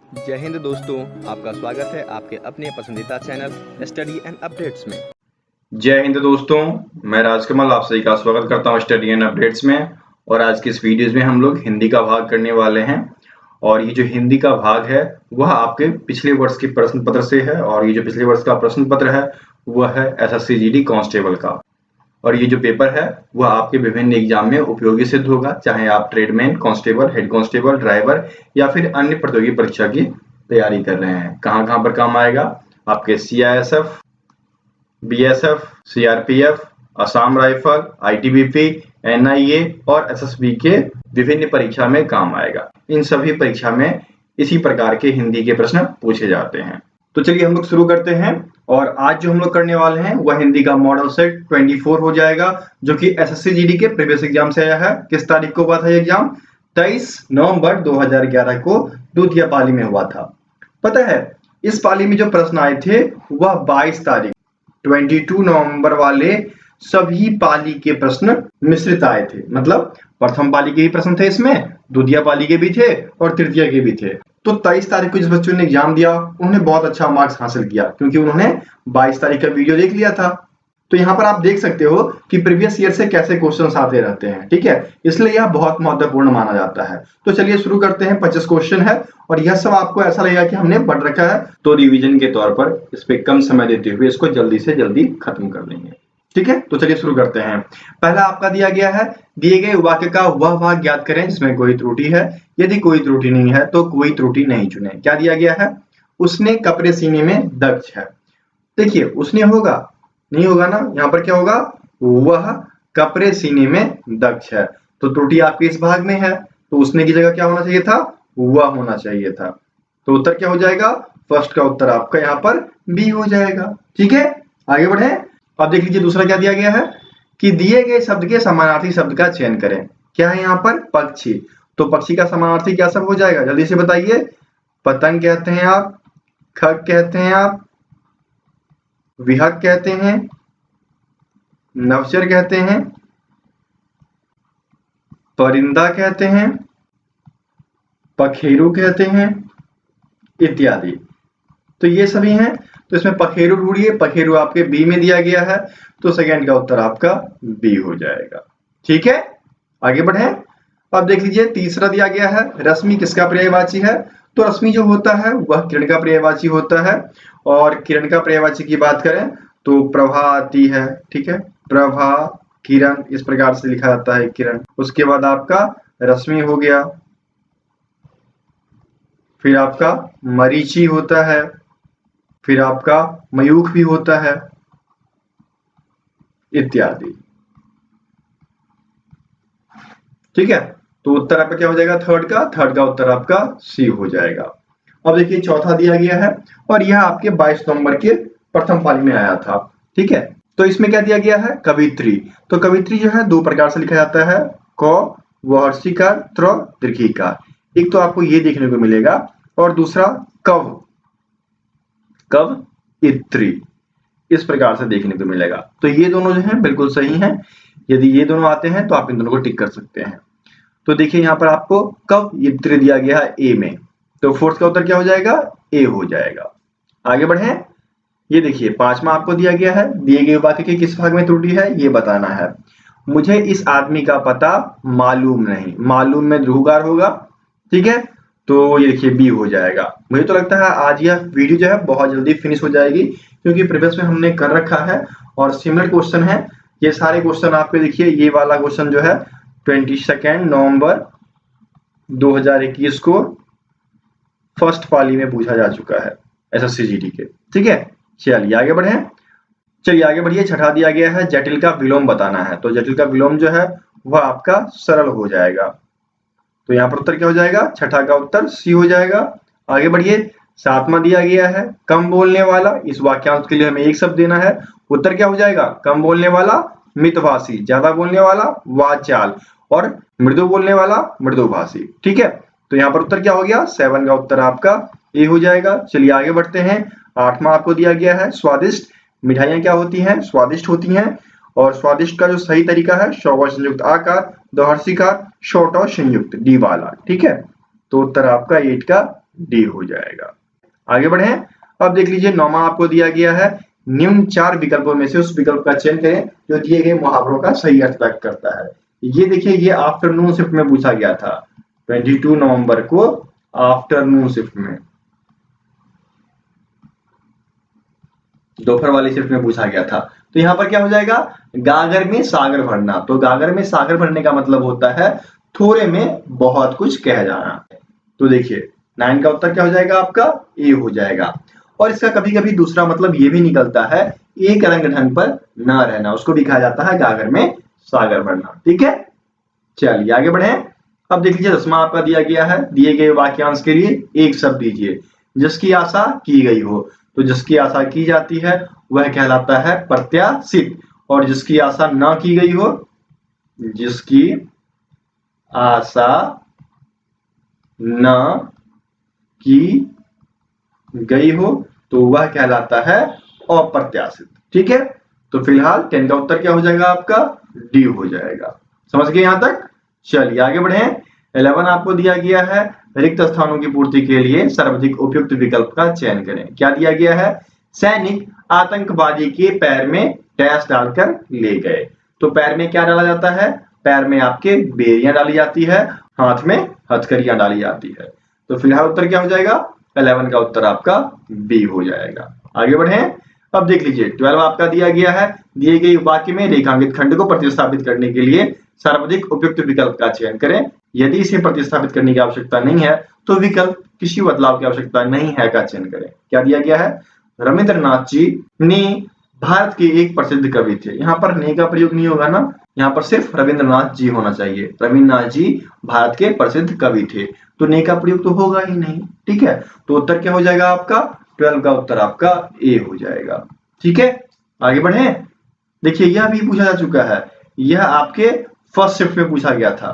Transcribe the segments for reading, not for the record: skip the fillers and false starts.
जय हिंद दोस्तों, आपका स्वागत है आपके अपने पसंदीदा चैनल स्टडी एंड अपडेट्स में। जय हिंद दोस्तों, मैं राजकमल आप सभी का स्वागत करता हूं स्टडी एंड अपडेट्स में। और आज की इस वीडियोस में हम लोग हिंदी का भाग करने वाले हैं। और ये जो हिंदी का भाग है वह आपके पिछले वर्ष के प्रश्न पत्र से है। और ये जो पिछले वर्ष का प्रश्न पत्र है वह है एसएससी जीडी कांस्टेबल का। और ये जो पेपर है वह आपके विभिन्न एग्जाम में उपयोगी सिद्ध होगा, चाहे आप tradesman, constable, head constable, driver या फिर अन्य प्रतियोगी परीक्षा की तैयारी कर रहे हैं। कहाँ कहाँ पर काम आएगा? आपके CISF, BSF, CRPF, Assam rifle, ITBP, NIA और एसएसबी के विभिन्न परीक्षा में काम आएगा। इन सभी परीक्षा में इसी प्रकार के हिंदी के प्रश्न पूछे जाते हैं। तो चलिए हम लोग शुरू करते हैं। और आज जो हम लोग करने वाले हैं वह हिंदी का मॉडल सेट 24 हो जाएगा, जो कि एसएससी जीडी के प्रीवियस एग्जाम से आया है। किस तारीख को हुआ था ये एग्जाम? 23 नवंबर 2011 को दूधिया पाली में हुआ था। पता है इस पाली में जो प्रश्न आए थे वह 22 तारीख 22 नवंबर वाले सभी पाली के प्रश्न मिश्रित आए थे। मतलब प्रथम पाली के भी प्रश्न थे इसमें, द्वितीय पाली के भी थे और तृतीय के भी थे। तो 23 तारीख को जिस बच्चों ने एग्जाम दिया उन्होंने बहुत अच्छा मार्क्स हासिल किया, क्योंकि उन्होंने 22 तारीख का वीडियो देख लिया था। तो यहाँ पर आप देख सकते हो कि प्रीवियस ईयर से कैसे क्वेश्चंस आते रहते हैं, ठीक है। इसलिए यह बहुत महत्वपूर्ण माना जाता है। तो चलिए शुरू करते हैं। 25 क्वेश्चन है और यह सब आपको ऐसा लगेगा कि हमने पढ़ रखा है, तो रिवीजन के तौर पर इस पे कम समय देते हुए इसको जल्दी से जल्दी खत्म कर लेंगे, ठीक है। तो चलिए शुरू करते हैं। पहला आपका दिया गया है, दिए गए वाक्य का वह भाग ज्ञात करें जिसमें कोई त्रुटि है। यदि कोई त्रुटि नहीं है तो कोई त्रुटि नहीं चुने। क्या दिया गया है? उसने कपड़े सीने में दक्ष है। देखिए उसने होगा, नहीं होगा ना। यहाँ पर क्या होगा? वह कपड़े सीने में दक्ष है। तो त्रुटि आपके इस भाग में है, तो उसने की जगह क्या होना चाहिए था? वह होना चाहिए था। तो उत्तर क्या हो जाएगा? फर्स्ट का उत्तर आपका यहाँ पर बी हो जाएगा, ठीक है। आगे बढ़े। अब देख लीजिए दूसरा क्या दिया गया है कि दिए गए शब्द के समानार्थी शब्द का चयन करें। क्या है यहाँ पर? पक्षी। तो पक्षी का समानार्थी क्या सब हो जाएगा? जल्दी से बताइए। पतंग कहते हैं आप, खग कहते हैं आप, विहग कहते हैं, नवचर कहते हैं, परिंदा कहते हैं, पखेरु कहते हैं इत्यादि। तो ये सभी हैं। तो इसमें पखेरु ढूंढिए। पखेरु आपके बी में दिया गया है, तो सेकंड का उत्तर आपका बी हो जाएगा, ठीक है। आगे बढ़े। अब देख लीजिए तीसरा दिया गया है, रश्मि किसका पर्यायवाची है? तो रश्मि जो होता है वह किरण का पर्यायवाची होता है। और किरण का पर्यायवाची की बात करें तो प्रभा आती है, ठीक है। प्रभा, किरण, इस प्रकार से लिखा जाता है किरण। उसके बाद आपका रश्मि हो गया, फिर आपका मरीचि होता है, फिर आपका मयूख भी होता है इत्यादि, ठीक है। तो उत्तर आपका क्या हो जाएगा? थर्ड का उत्तर आपका सी हो जाएगा। अब देखिए चौथा दिया गया है और यह आपके 22 नवंबर के प्रथम पाली में आया था, ठीक है। तो इसमें क्या दिया गया है? कवित्री। तो कवित्री जो है दो प्रकार से लिखा जाता है, क वहर्षिकार, त्र दीर्घिकार। एक तो आपको ये देखने को मिलेगा और दूसरा कव इत्री, इस प्रकार से देखने को मिलेगा। तो ये दोनों जो है बिल्कुल सही हैं। यदि ये दोनों आते हैं तो आप इन दोनों को टिक कर सकते हैं। तो देखिए यहाँ पर आपको कव इत्री दिया गया है ए में, तो फोर्थ का उत्तर क्या हो जाएगा? ए हो जाएगा। आगे बढ़े। ये देखिए पांचवा आपको दिया गया है, दिए गए वाक्य के किस भाग में त्रुटि है ये बताना है। मुझे इस आदमी का पता मालूम नहीं। मालूम में ध्रुवकार होगा, ठीक है। तो ये देखिए बी हो जाएगा। मुझे तो लगता है आज यह वीडियो जो है बहुत जल्दी फिनिश हो जाएगी, क्योंकि प्रीवियस में हमने कर रखा है और सिमिलर क्वेश्चन है। ये सारे क्वेश्चन आपके देखिए, ये वाला क्वेश्चन जो है 22 नवंबर 2021 को फर्स्ट पाली में पूछा जा चुका है एसएससी जीडी के, ठीक है। चलिए आगे बढ़े। चलिए आगे बढ़िए। छठा दिया गया है, जटिल का विलोम बताना है। तो जटिल का विलोम जो है वह आपका सरल हो जाएगा। तो यहाँ पर उत्तर क्या हो जाएगा? छठा का उत्तर सी हो जाएगा। आगे बढ़िए। सातवां दिया गया है, कम बोलने वाला। इस वाक्यांश के लिए हमें एक शब्द देना है। उत्तर क्या हो जाएगा? कम बोलने वाला मितभाषी, ज्यादा बोलने वाला वाचाल और मृदु बोलने वाला मृदुभाषी, ठीक है। तो यहाँ पर उत्तर क्या हो गया? 7 का उत्तर आपका ए हो जाएगा। चलिए आगे बढ़ते हैं। आठवां आपको दिया गया है, स्वादिष्ट। मिठाइयां क्या होती हैं? स्वादिष्ट होती हैं। और स्वादिष्ट का जो सही तरीका है शौवर संयुक्त आकार, दोहर्षिकार, शॉर्ट और संयुक्त डी वाला, ठीक है। तो उत्तर आपका 8 का डी हो जाएगा। आगे बढ़े। अब देख लीजिए 9वां आपको दिया गया है, निम्न 4 विकल्पों में से उस विकल्प का चयन करें जो दिए गए मुहावरों का सही अर्थ व्यक्त करता है। ये देखिए, ये आफ्टरनून शिफ्ट में पूछा गया था 22 नवंबर को, आफ्टरनून शिफ्ट में, दोपहर वाली शिफ्ट में पूछा गया था। तो यहाँ पर क्या हो जाएगा, गागर में सागर भरना। तो गागर में सागर भरने का मतलब होता है थोड़े में बहुत कुछ कह जाना। तो देखिए 9 का उत्तर क्या हो जाएगा आपका, ए हो जाएगा। और इसका कभी कभी दूसरा मतलब ये भी निकलता है, एक रंग ढंग पर ना रहना, उसको भी कहा जाता है गागर में सागर भरना। ठीक है, चलिए आगे बढ़े। अब देख लीजिए 10वां आपका दिया गया है, दिए गए वाक्यांश के लिए एक शब्द दीजिए जिसकी आशा की गई हो। तो जिसकी आशा की जाती है वह कहलाता है प्रत्याशित, और जिसकी आशा ना की गई हो, जिसकी आशा न की गई हो तो वह कहलाता है अप्रत्याशित। ठीक है, तो फिलहाल 10 का उत्तर क्या हो जाएगा आपका, डी हो जाएगा। समझ गए यहां तक? चलिए आगे बढ़े। 11 आपको दिया गया है, रिक्त स्थानों की पूर्ति के लिए सर्वाधिक उपयुक्त विकल्प का चयन करें। क्या दिया गया है, सैनिक आतंकवादी के पैर में डैश डालकर ले गए। तो पैर में क्या डाला जाता है, पैर में आपके बेरियां डाली जाती है, हाथ में हथकड़ियां डाली जाती है। तो फिलहाल उत्तर क्या हो जाएगा, 11 का उत्तर आपका बी हो जाएगा। आगे बढ़े। अब देख लीजिए 12 आपका दिया गया है, दिए गए वाक्य में रेखांकित खंड को प्रतिस्थापित करने के लिए सर्वाधिक उपयुक्त विकल्प का चयन करें। यदि इसे प्रतिस्थापित करने की आवश्यकता नहीं है तो विकल्प किसी बदलाव की आवश्यकता नहीं है का चयन करें। क्या दिया गया है, रविंद्रनाथ जी ने भारत के एक प्रसिद्ध कवि थे। यहाँ पर ने का प्रयोग नहीं होगा ना, यहाँ पर सिर्फ रविंद्रनाथ जी होना चाहिए। रविंद्रनाथ जी भारत के प्रसिद्ध कवि थे, तो ने का प्रयोग तो होगा ही नहीं। ठीक है, तो उत्तर क्या हो जाएगा आपका, 12 का उत्तर आपका ए हो जाएगा। ठीक है, आगे बढ़े। देखिए यह भी पूछा जा चुका है, यह आपके फर्स्ट शिफ्ट में पूछा गया था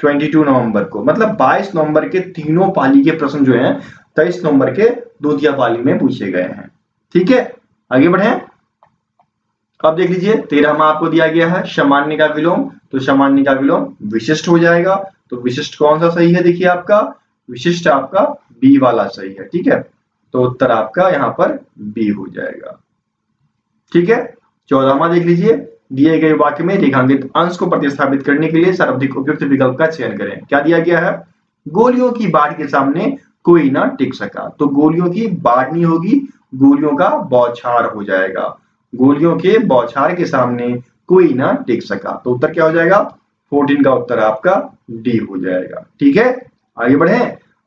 22 नवंबर को, मतलब 22 नवंबर के तीनों पाली के प्रश्न जो हैं 23 नवंबर के द्वितीय पाली में पूछे गए हैं। ठीक है, आगे बढ़े। अब देख लीजिए 13वां आपको दिया गया है, सामान्य का विलोम। तो सामान्य का विलोम विशिष्ट हो जाएगा। तो विशिष्ट कौन सा सही है, देखिए आपका विशिष्ट आपका बी वाला सही है। ठीक है, तो उत्तर आपका यहाँ पर बी हो जाएगा। ठीक है, 14वां देख लीजिए, दिए गए वाक्य में रेखांकित अंश को प्रतिस्थापित करने के लिए सर्वाधिक उपयुक्त विकल्प का चयन करें। क्या दिया गया है, गोलियों की बाढ़ के सामने कोई ना टिक सका। तो गोलियों की बाढ़ नहीं होगी, गोलियों का बौछार हो जाएगा। गोलियों के बौछार के सामने कोई ना टिक सका। तो उत्तर क्या हो जाएगा, 14 का उत्तर आपका डी हो जाएगा। ठीक है, आगे बढ़े।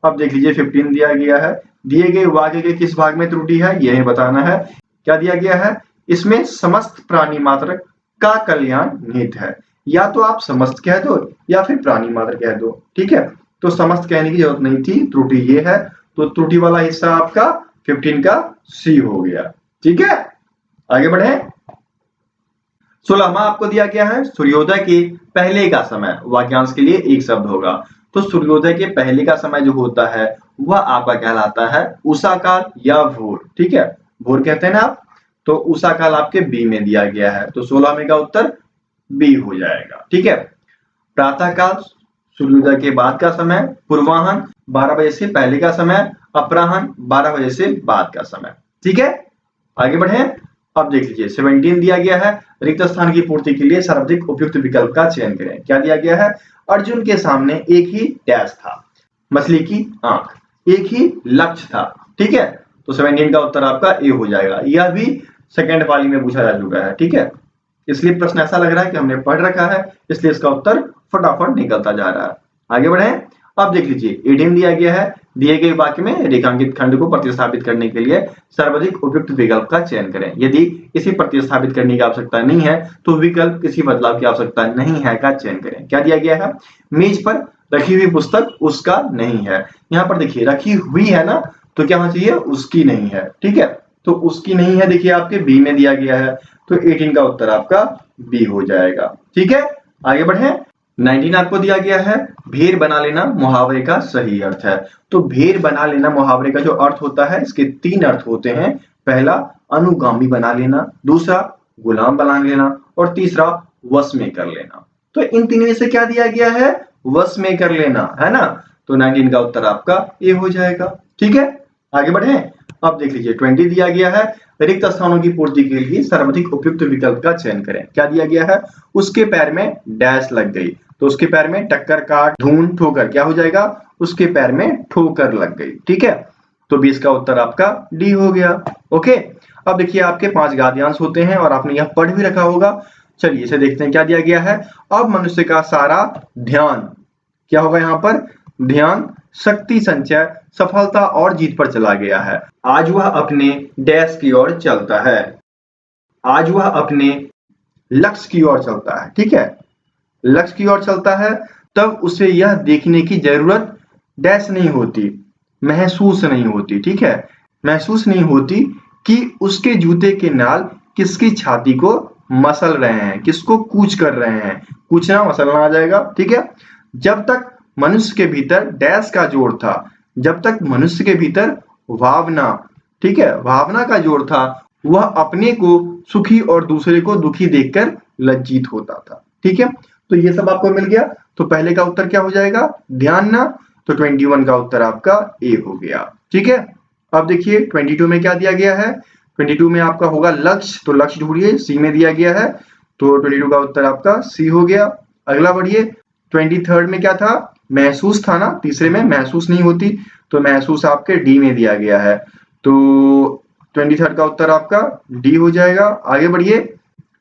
अब देख लीजिए 15 दिया गया है, दिए गए वाक्य के किस भाग में त्रुटि है यह बताना है। क्या दिया गया है, इसमें समस्त प्राणी मात्र का कल्याण निहित है। या तो आप समस्त कह दो या फिर प्राणी मात्र कह दो। ठीक है, तो समस्त कहने की जरूरत नहीं थी, त्रुटि ये है। तो त्रुटि वाला हिस्सा आपका 15 का सी हो गया। ठीक है, आगे बढ़े। 16वां आपको दिया गया है, सूर्योदय के पहले का समय। वाक्यांश के लिए एक शब्द होगा। तो सूर्योदय के पहले का समय जो होता है वह आपका कहलाता है उषा काल या भोर। ठीक है, भोर कहते हैं ना आप, तो उषा काल आपके बी में दिया गया है। तो 16 में का उत्तर बी हो जाएगा। ठीक है, प्रातः काल सूर्योदय के बाद का समय, पूर्वाह्न 12 बजे से पहले का समय, अपराह्न 12 बजे से बाद का समय। ठीक है, आगे बढ़े। अब देख लीजिए 17 दिया गया है, रिक्त स्थान की पूर्ति के लिए सर्वाधिक उपयुक्त विकल्प का चयन करें। क्या दिया गया है, अर्जुन के सामने एक ही डैश था, मछली की आंख, एक ही लक्ष्य था। ठीक है, तो 17 का उत्तर आपका ए हो जाएगा। यह भी सेकेंड पाली में पूछा जा चुका है। ठीक है, इसलिए प्रश्न ऐसा लग रहा है कि हमने पढ़ रखा है, इसलिए इसका उत्तर फटाफट निकलता जा रहा है। आगे बढ़े। अब देख लीजिए 18 दिया गया है, दिए गए वाक्य में रेखांकित खंड को प्रतिस्थापित करने के लिए सर्वाधिक उपयुक्त विकल्प का चयन करें। यदि इसे प्रतिस्थापित करने की आवश्यकता नहीं है तो विकल्प किसी बदलाव की आवश्यकता नहीं है का चयन करें। क्या दिया गया है, मेज पर रखी हुई पुस्तक उसका नहीं है। यहाँ पर देखिए रखी हुई है ना, तो क्या होना चाहिए, उसकी नहीं है। ठीक है, तो उसकी नहीं है देखिए आपके बी में दिया गया है, तो 18 का उत्तर आपका बी हो जाएगा। ठीक है, आगे बढ़े। 19 आपको दिया गया है, भेड़ बना लेना मुहावरे का सही अर्थ है। तो भेड़ बना लेना मुहावरे का जो अर्थ होता है, इसके 3 अर्थ होते हैं। पहला अनुगामी बना लेना, दूसरा गुलाम बना लेना, और तीसरा वश में कर लेना। तो इन तीन में से क्या दिया गया है, वश में कर लेना, है ना। तो 19 का उत्तर आपका ए हो जाएगा। ठीक है, आगे बढ़े। अब देख लीजिए 20 दिया गया है, रिक्त स्थानों की पूर्ति के लिए सर्वाधिक उपयुक्त विकल्प का चयन करें। क्या दिया गया है, उसके पैर में डैश लग गई, तो उसके पैर में टक्कर, काट, धून, ठोकर, क्या हो जाएगा, उसके पैर में ठोकर लग गई। ठीक है, तो 20 का उत्तर आपका डी हो गया। ओके, अब देखिए आपके 5 गद्यांश होते हैं और आपने यह पढ़ भी रखा होगा। चलिए इसे देखते हैं क्या दिया गया है। अब मनुष्य का सारा ध्यान, क्या होगा यहाँ पर, ध्यान, शक्ति संचय, सफलता और जीत पर चला गया है। आज वह अपने डैश की ओर चलता है, आज वह अपने लक्ष्य की ओर चलता है। ठीक है, लक्ष्य की ओर चलता है, तब उसे यह देखने की जरूरत डैश नहीं होती, महसूस नहीं होती। ठीक है, महसूस नहीं होती कि उसके जूते के नाल किसकी छाती को मसल रहे हैं, किसको कूच कर रहे हैं। कूचना मसलना आ जाएगा। ठीक है, जब तक मनुष्य के भीतर डैश का जोर था, जब तक मनुष्य के भीतर भावना, ठीक है, भावना का जोर था, वह अपने को सुखी और दूसरे को दुखी देखकर लज्जित होता था। ठीक है, तो ये सब आपको मिल गया। तो पहले का उत्तर क्या हो जाएगा, ध्यान ना, तो 21 का उत्तर आपका ए हो गया। ठीक है, अब देखिए 22 में क्या दिया गया है, 22 में आपका होगा लक्ष्य, तो लक्ष्य ढूंढिए, सी में दिया गया है, तो 22 का उत्तर आपका सी हो गया। अगला बढ़िए, 23 में क्या था, महसूस था ना, तीसरे में महसूस नहीं होती, तो महसूस आपके डी में दिया गया है, तो 23 का उत्तर आपका डी हो जाएगा। आगे बढ़िए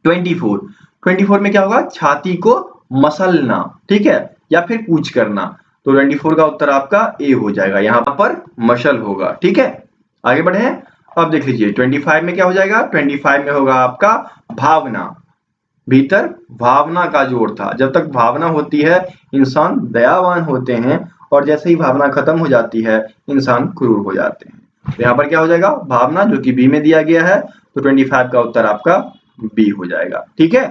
24 में क्या होगा, छाती को मसलना, ठीक है, या फिर कूच करना, तो 24 का उत्तर आपका ए हो जाएगा, यहाँ पर मशल होगा। ठीक है, आगे बढ़े। अब देख लीजिए 25 में क्या हो जाएगा, 25 में होगा आपका भावना, भीतर भावना का जोर था। जब तक भावना होती है इंसान दयावान होते हैं, और जैसे ही भावना खत्म हो जाती है इंसान क्रूर हो जाते हैं। तो यहाँ पर क्या हो जाएगा, भावना, जो कि बी में दिया गया है, तो 25 का उत्तर आपका बी हो जाएगा। ठीक है,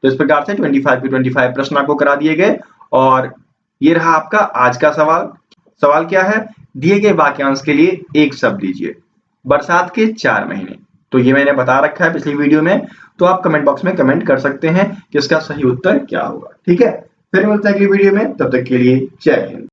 तो इस प्रकार से 25 के 25 प्रश्न आपको करा दिए गए, और ये रहा आपका आज का सवाल। सवाल क्या है, दिए गए वाक्यांश के लिए एक शब्द लीजिए। बरसात के 4 महीने, तो ये मैंने बता रखा है पिछली वीडियो में, तो आप कमेंट बॉक्स में कमेंट कर सकते हैं कि इसका सही उत्तर क्या होगा। ठीक है, फिर मिलते हैं अगली वीडियो में, तब तक के लिए जय हिंद।